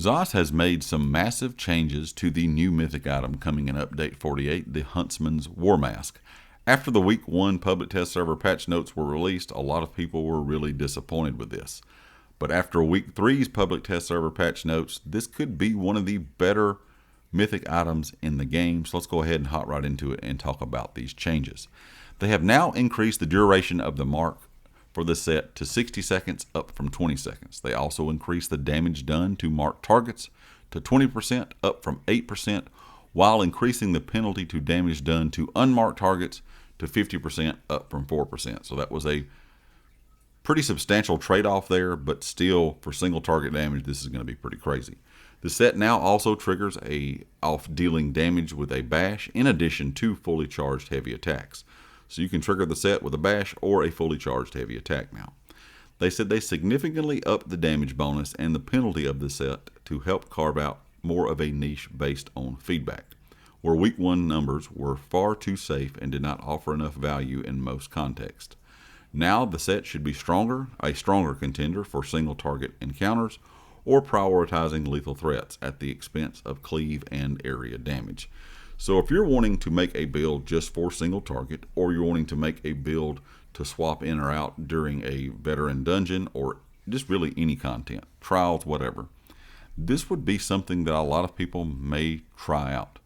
ZOS has made some massive changes to the new mythic item coming in Update 48, the Huntsman's Warmask. After the Week 1 public test server patch notes were released, a lot of people were really disappointed with this. But after Week 3's public test server patch notes, this could be one of the better mythic items in the game. So let's go ahead and hop right into it and talk about these changes. They have now increased the duration of the mark for the set to 60 seconds, up from 20 seconds. They also increased the damage done to marked targets to 20%, up from 8%, while increasing the penalty to damage done to unmarked targets to 50%, up from 4%. So that was a pretty substantial trade-off there, but still, for single target damage, this is going to be pretty crazy. The set now also triggers off dealing damage with a bash in addition to fully charged heavy attacks. So you can trigger the set with a bash or a fully charged heavy attack now. They said they significantly upped the damage bonus and the penalty of the set to help carve out more of a niche based on feedback, where Week 1 numbers were far too safe and did not offer enough value in most contexts. Now the set should be a stronger contender for single target encounters or prioritizing lethal threats at the expense of cleave and area damage. So if you're wanting to make a build just for single target, or you're wanting to make a build to swap in or out during a veteran dungeon, or just really any content, trials, whatever, this would be something that a lot of people may try out,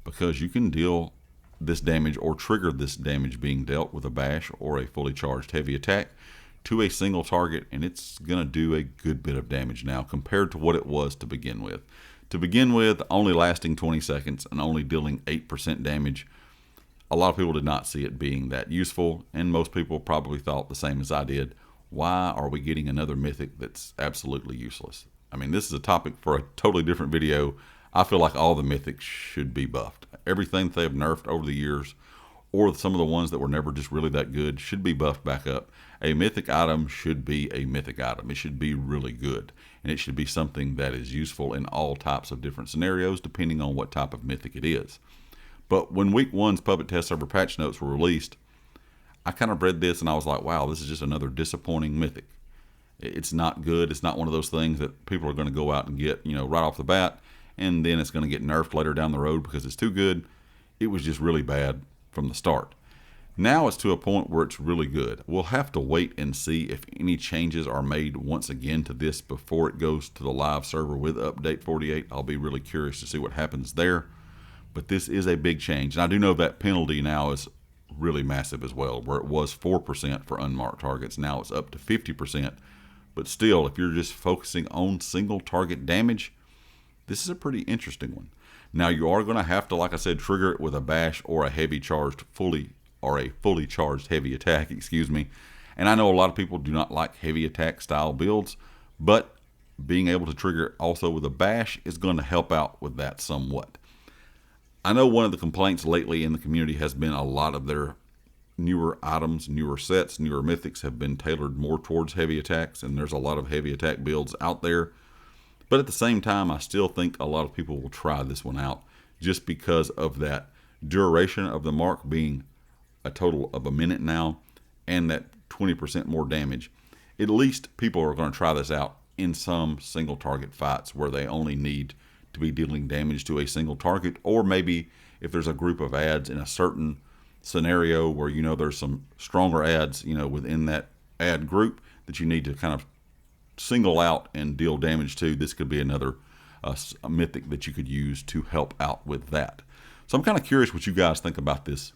because you can deal this damage or trigger this damage being dealt with a bash or a fully charged heavy attack to a single target, and it's going to do a good bit of damage now compared to what it was to begin with. To begin with, only lasting 20 seconds and only dealing 8% damage, a lot of people did not see it being that useful, and most people probably thought the same as I did. Why are we getting another mythic that's absolutely useless? I mean, this is a topic for a totally different video. I feel like all the mythics should be buffed. Everything that they have nerfed over the years, or some of the ones that were never just really that good, should be buffed back up. A mythic item should be a mythic item. It should be really good, and it should be something that is useful in all types of different scenarios, depending on what type of mythic it is. But when Week 1's public test server patch notes were released, I kind of read this and I was like, wow, this is just another disappointing mythic. It's not good. It's not one of those things that people are going to go out and get, right off the bat, and then it's going to get nerfed later down the road because it's too good. It was just really bad from the start. Now it's to a point where it's really good. We'll have to wait and see if any changes are made once again to this before it goes to the live server with Update 48. I'll be really curious to see what happens there. But this is a big change. And I do know that penalty now is really massive as well, where it was 4% for unmarked targets. Now it's up to 50%. But still, if you're just focusing on single target damage, this is a pretty interesting one. Now you are going to have to, like I said, trigger it with a bash or a fully charged heavy attack, And I know a lot of people do not like heavy attack style builds, but being able to trigger it also with a bash is going to help out with that somewhat. I know one of the complaints lately in the community has been a lot of their newer items, newer sets, newer mythics have been tailored more towards heavy attacks, and there's a lot of heavy attack builds out there. But at the same time, I still think a lot of people will try this one out just because of that duration of the mark being a total of a minute now, and that 20% more damage. At least people are going to try this out in some single target fights where they only need to be dealing damage to a single target, or maybe if there's a group of ads in a certain scenario where there's some stronger ads within that ad group that you need to kind of single out and deal damage to. This could be another a mythic that you could use to help out with that. So I'm kind of curious what you guys think about this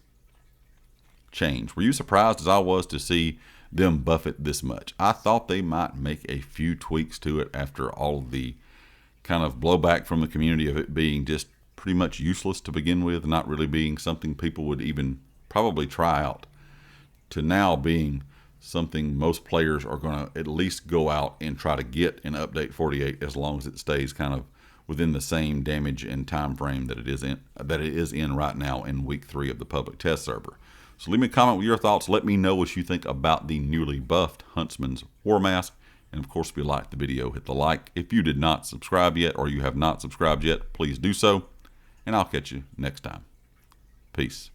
change. Were you surprised as I was to see them buff it this much? I thought they might make a few tweaks to it after all of the kind of blowback from the community of it being just pretty much useless to begin with, not really being something people would even probably try out, to now being something most players are going to at least go out and try to get in Update 48, as long as it stays kind of within the same damage and time frame that it is in right now in Week 3 of the public test server. So leave me a comment with your thoughts. Let me know what you think about the newly buffed Huntsman's Warmask. And of course, if you liked the video, hit the like. If you did not subscribe yet, or you have not subscribed yet, please do so. And I'll catch you next time. Peace.